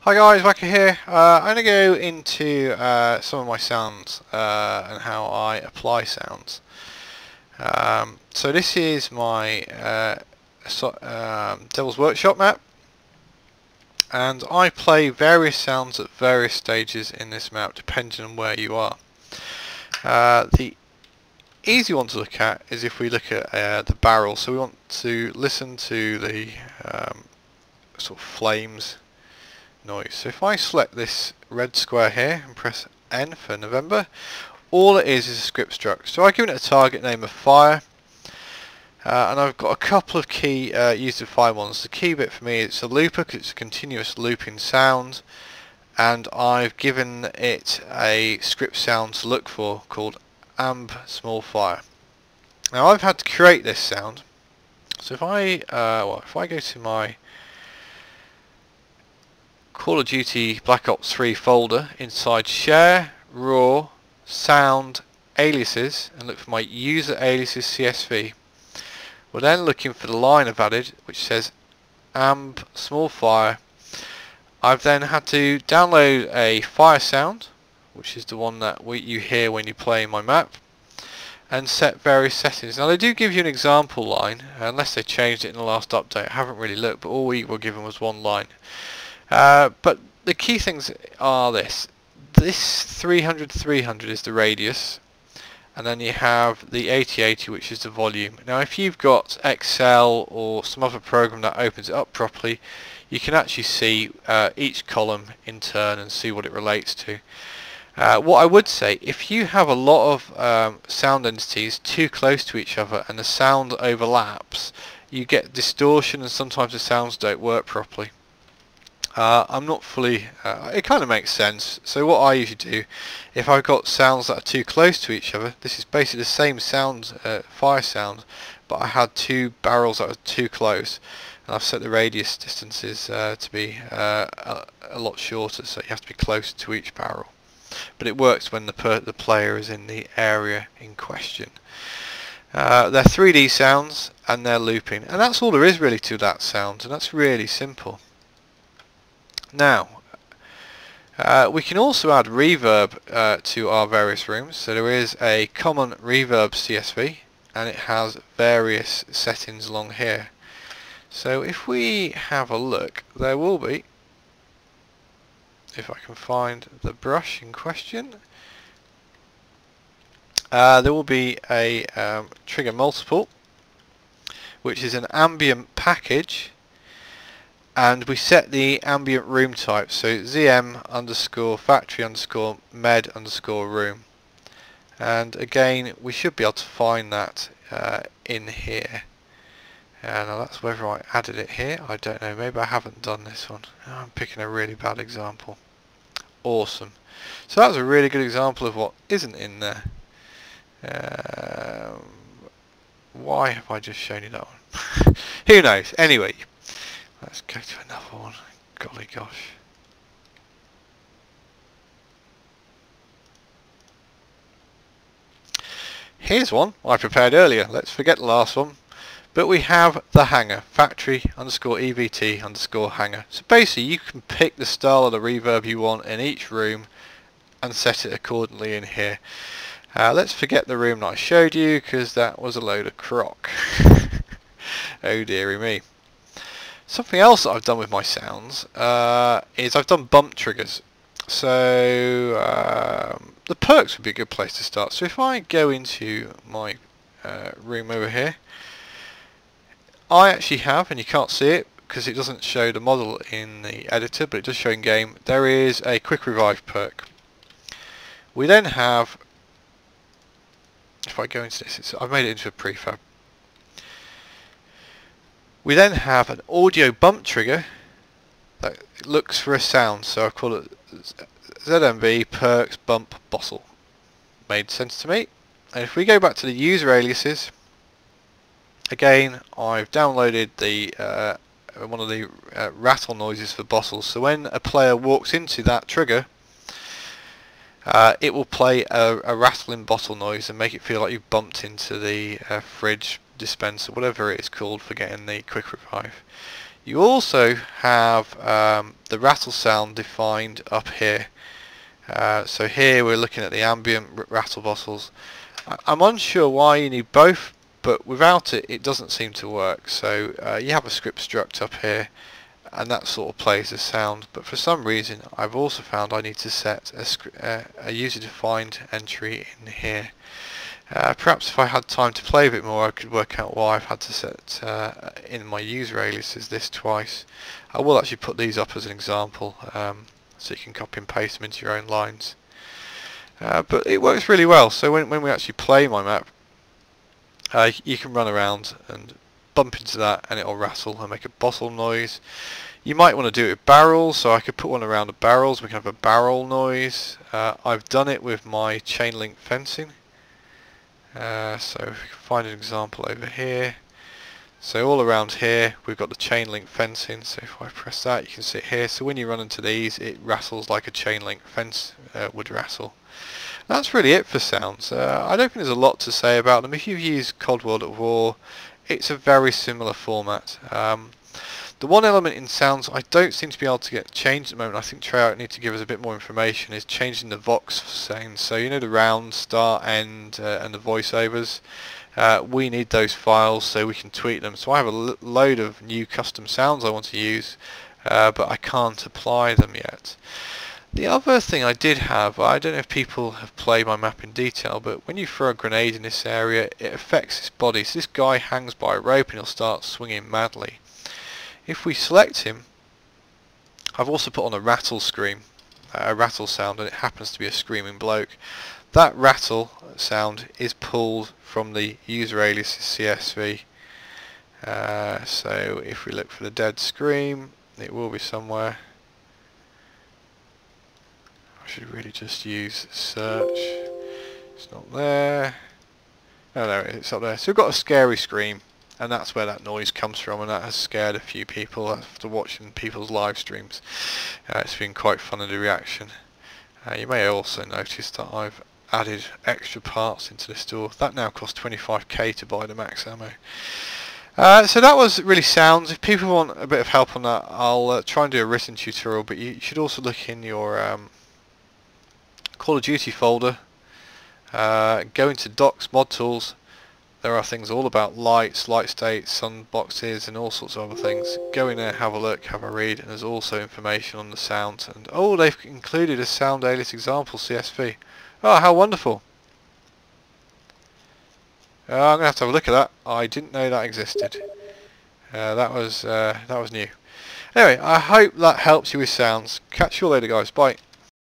Hi guys, Wakka here. I'm going to go into some of my sounds and how I apply sounds. So this is my Devil's Workshop map, and I play various sounds at various stages in this map depending on where you are. The easy one to look at is if we look at the barrel. So we want to listen to the sort of flames noise. So if I select this red square here and press N for November, all it is a script struct. So I've given it a target name of fire, and I've got a couple of key user-defined ones. The key bit for me is a looper because it's a continuous looping sound, and I've given it a script sound to look for called small fire. Now I've had to create this sound, so if I go to my Call of Duty Black Ops 3 folder inside Share, Raw, Sound, Aliases, and look for my User Aliases CSV. We're then looking for the line I've added which says small fire. I've then had to download a fire sound, which is the one that you hear when you play my map, and set various settings. Now they do give you an example line, unless they changed it in the last update. I haven't really looked, but all we were given was one line. But the key things are this 300/300 is the radius, and then you have the 80/80, which is the volume. Now if you've got Excel or some other program that opens it up properly, you can actually see each column in turn and see what it relates to. What I would say, if you have a lot of sound entities too close to each other and the sound overlaps, you get distortion and sometimes the sounds don't work properly. I'm not fully, it kind of makes sense. So what I usually do, if I've got sounds that are too close to each other, this is basically the same sound, fire sound, but I had two barrels that were too close, and I've set the radius distances to be a lot shorter, so you have to be closer to each barrel. But it works when the player is in the area in question. They're 3D sounds and they're looping, and that's all there is really to that sound, and that's really simple. Now, we can also add reverb to our various rooms. So there is a common reverb CSV, and it has various settings along here. So if we have a look, there will be, if I can find the brush in question, there will be a trigger multiple, which is an ambient package. And we set the ambient room type, so ZM underscore factory underscore med underscore room. And again, we should be able to find that in here. Now that's whether I added it here, I don't know, maybe I haven't done this one. I'm picking a really bad example. Awesome. So that's a really good example of what isn't in there. Why have I just shown you that one? Who knows? Anyway. Let's go to another one. Golly gosh. Here's one I prepared earlier. Let's forget the last one. But we have the hanger. Factory underscore EVT underscore hanger. So basically you can pick the style of the reverb you want in each room and set it accordingly in here. Let's forget the room that I showed you because that was a load of crock. Oh dearie me. Something else that I've done with my sounds is I've done bump triggers. So the perks would be a good place to start. So if I go into my room over here, I actually have, and you can't see it because it doesn't show the model in the editor, but it does show in game, there is a quick revive perk. We then have, if I go into this, I've made it into a prefab. We then have an audio bump trigger that looks for a sound, so I call it ZMB perks bump bottle. Made sense to me. And if we go back to the user aliases, again I've downloaded the one of the rattle noises for bottles. So when a player walks into that trigger, it will play a rattling bottle noise and make it feel like you've bumped into the fridge dispenser, whatever it is called for getting the quick revive. You also have the rattle sound defined up here. So here we're looking at the ambient rattle bottles. I'm unsure why you need both, but without it, it doesn't seem to work. So you have a script struct up here, and that sort of plays the sound. But for some reason, I've also found I need to set a user-defined entry in here. Perhaps if I had time to play a bit more, I could work out why I've had to set in my user aliases this twice. I will actually put these up as an example, so you can copy and paste them into your own lines. But it works really well. So when we actually play my map, you can run around and bump into that, and it'll rattle and make a bottle noise. You might want to do it with barrels, so I could put one around the barrels. We can have a barrel noise. I've done it with my chain link fencing. So if we can find an example over here. So all around here we've got the chain link fencing, so if I press that you can see it here. So when you run into these, it rattles like a chain link fence would rattle. That's really it for sounds. I don't think there's a lot to say about them. If you've used COD World at War, it's a very similar format. The one element in sounds I don't seem to be able to get changed at the moment, I think Treyarch need to give us a bit more information, is changing the vox for sounds. So you know the round, start, end and the voiceovers. We need those files so we can tweak them. So I have a load of new custom sounds I want to use, but I can't apply them yet. The other thing I did have, I don't know if people have played my map in detail, but when you throw a grenade in this area, it affects his body. So this guy hangs by a rope and he'll start swinging madly. If we select him, I've also put on a rattle scream, a rattle sound, and it happens to be a screaming bloke. That rattle sound is pulled from the user alias CSV. So if we look for the dead scream, it will be somewhere. I should really just use search. It's not there. Oh, there it is, it's up there. So we've got a scary scream, and that's where that noise comes from, and that has scared a few people after watching people's live streams. It's been quite fun in the reaction. You may also notice that I've added extra parts into this door. That now costs 25k to buy the max ammo. So that was really sounds. If people want a bit of help on that, I'll try and do a written tutorial, but you should also look in your Call of Duty folder, go into Docs, Mod Tools. There are things all about lights, light states, sun boxes and all sorts of other things. Go in there, have a look, have a read, and there's also information on the sound. And oh, they've included a sound alias example CSV. Oh, how wonderful. I'm going to have a look at that. I didn't know that existed. That was new. Anyway, I hope that helps you with sounds. Catch you all later guys, bye.